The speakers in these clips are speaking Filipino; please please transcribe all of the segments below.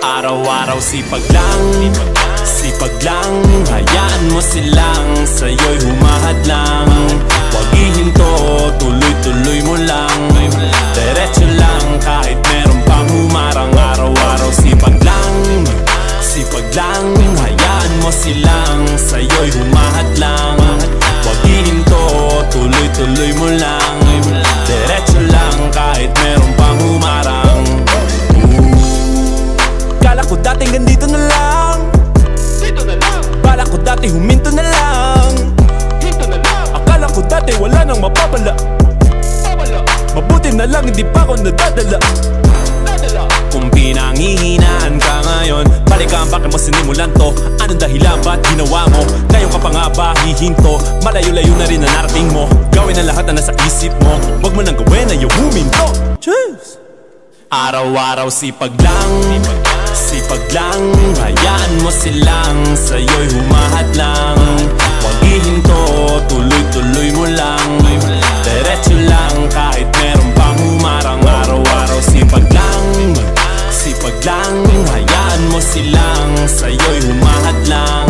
Araw-araw sipag lang, hayaan mo silang sa'yo'y humahad lang. Huwag ihinto, tuloy-tuloy mo lang. Diretso lang kahit meron pang humarang. Araw-araw sipag lang, hayaan mo silang sa'yo'y humahad lang. Huwag ihinto, tuloy-tuloy mo lang. Diretso lang kahit meron pang humarang. Kala ko dating ganito na lang, dito na lang. Bala ko dati huminto na lang, hinto na lang. Akala ko dati wala nang mapapala, mabuti na lang hindi pa ako nadadala. Kung pinanghihinaan ka ngayon, balikan bakit mo sinimulan to? Anong dahilan ba't ginawa mo? Ngayon ka pa nga ba hihinto? Malayo-layo na rin na narating mo. Gawin ang lahat na nasa isip mo. Huwag mo nang gawin na yung huminto. Cheers! Araw-araw sipag lang, hayaan mo silang sa'yo'y humahad lang. Huwag ihinto, tuloy-tuloy mo lang. Diretso lang kahit meron pang humarang. Araw-araw sipag lang, hayaan mo silang sa'yo'y humahad lang.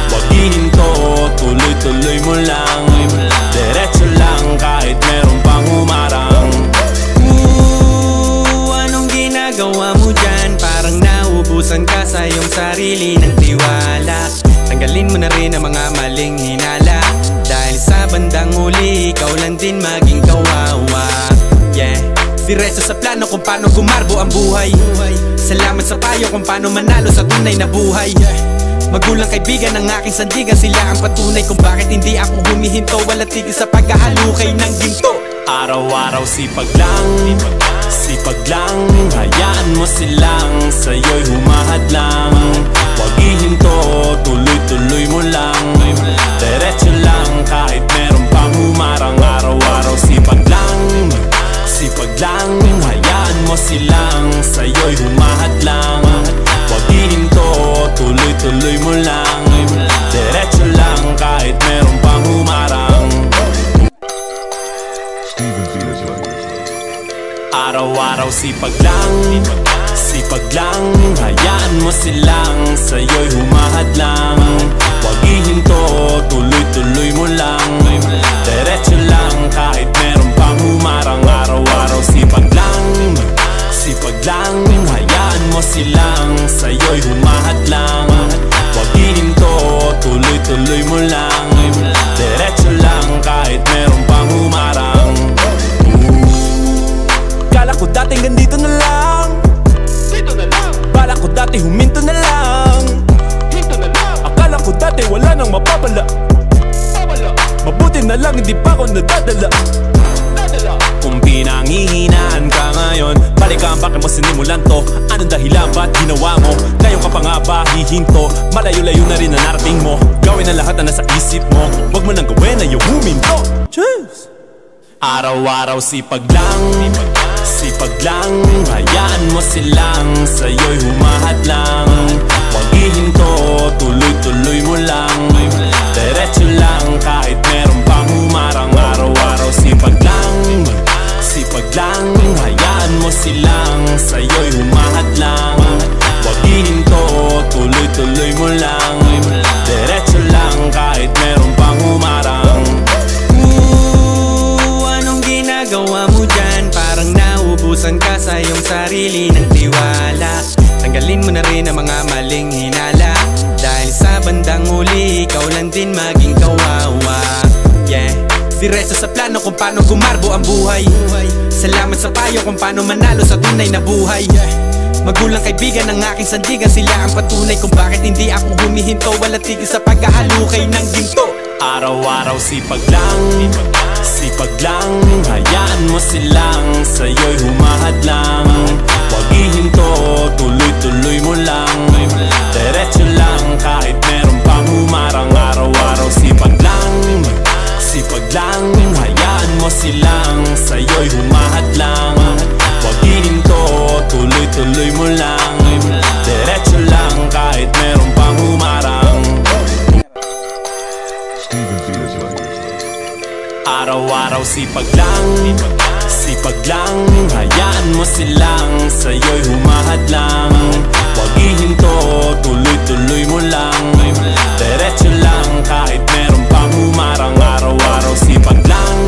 Huwag ihinto, tuloy-tuloy mo lang. Diretso lang kahit meron pang humarang. Anong ginagawa mo dyan? Parang naubusan ka sa iyong sarili ng tiwala. Tanggalin mo na rin ang mga maling hinala, dahil sa bandang huli ikaw lang din maging kawawa. Yeah, diretso sa plano kung paano gumarbo ang buhay. Salamat sa payo kung paano manalo sa tunay na buhay. Magulang kaibigan ng aking sandigan, sila ang patunay kung bakit hindi ako humihinto. Wala tigil sa paghahalukay ng ginto. Araw-araw sipag lang, hayaan mo silang sa'yo'y humahad lang. Huwag ihinto, tuloy-tuloy mo lang. Diretso lang kahit meron pang humarang. Araw-araw sipag lang, hayaan mo silang sa'yo'y humahad lang. Huwag ihinto, tuloy-tuloy mo lang. Diretso lang kahit meron pang humarang. Araw-araw sipag lang, hayaan mo silang sa'yo'y humahad lang. Huwag ihinto, tuloy-tuloy mo lang. Diretso lang kahit meron pang humarang. Araw-araw sipag lang, hayaan mo silang sa'yo'y humahad lang. Huwag ihinto, tuloy-tuloy mo lang. Diretso lang kahit meron pang humarang. Kala ko dating ganito na lang, dito na lang. Bala ko dati huminto na lang, hinto na lang. Akala ko dati wala nang mapapala, mabuti na lang hindi pa ako nadadala. Kung pinanghihinaan ka ngayon, balikan bakit mo sinimulan to? Anong dahilan ba't ginawa mo? Ngayon ka pa nga ba hihinto? Malayo-layo na rin na narating mo. Gawin ang lahat na nasa isip mo. Huwag mo nang gawin na yung huminto. Cheers! Araw-araw sipag lang, hayaan mo silang sa'yo'y humahad lang. Huwag ihinto, tuloy-tuloy mo lang. Diretso lang kahit meron pang humarang. Araw-araw sipag lang, hayaan mo silang sa'yo'y humahad lang. Huwag ihinto, tuloy-tuloy mo lang. Diretso lang kahit meron pang humarang. Anong ginagawa mo dyan? Parang naubusan ka sa iyong sarili ng tiwala. Tanggalin mo na rin ang mga maling hinala, dahil sa bandang huli ikaw lang din maging kawawa. Yeah, diretso sa plano kung paano gumarbo ang buhay. Salamat sa payo kung paano manalo sa tunay na buhay. Magulang kaibigan ng aking sandigan, sila ang patunay kung bakit hindi ako humihinto. Wala tigil sa paghahalukay ng ginto. Araw-araw sipag lang, hayaan mo silang sa'yo'y humahad lang. Huwag ihinto, tuloy-tuloy mo lang. Diretso lang kahit meron pang humarang. Araw-araw sipag lang, hayaan mo silang sa'yo'y humahad lang. Huwag ihinto, tuloy-tuloy mo lang. Diretso lang kahit meron pang humarang. Araw-araw sipag lang, hayaan mo silang sa'yo'y humahad lang. Huwag ihinto, tuloy-tuloy mo lang. Diretso lang kahit meron pang humarang. Araw-araw sipag lang,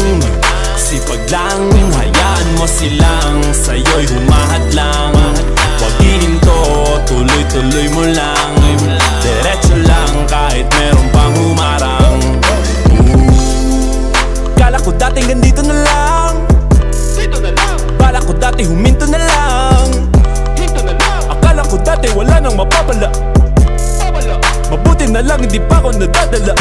sipag lang. Hayaan mo silang sa'yo'y humahad lang. Huwag ihinto, tuloy-tuloy mo lang. Diretso lang kahit meron pang humarang. Kala ko dating ganito na lang, dito na lang. Bala ko dati huminto na lang, hinto na lang. Akala ko dati wala nang mapapala, mabuti na lang hindi pa ako nadadala.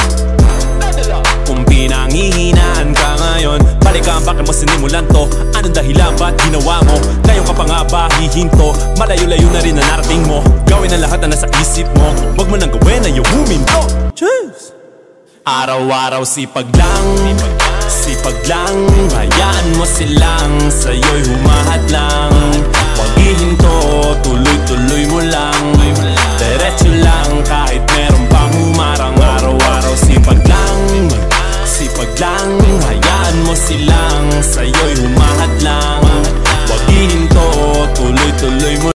Kung pinanghihinaan ka ngayon, balikan bakit mo sinimulan to? Anong dahilan ba't ginawa mo? Ngayon ka pa nga ba hihinto? Malayo-layo na rin na narating mo. Gawin ang lahat na nasa isip mo. Huwag mo nang gawin na yung huminto. Cheers! Araw-araw sipag lang, sipag lang. Hayaan mo silang sa'yo'y humahad lang.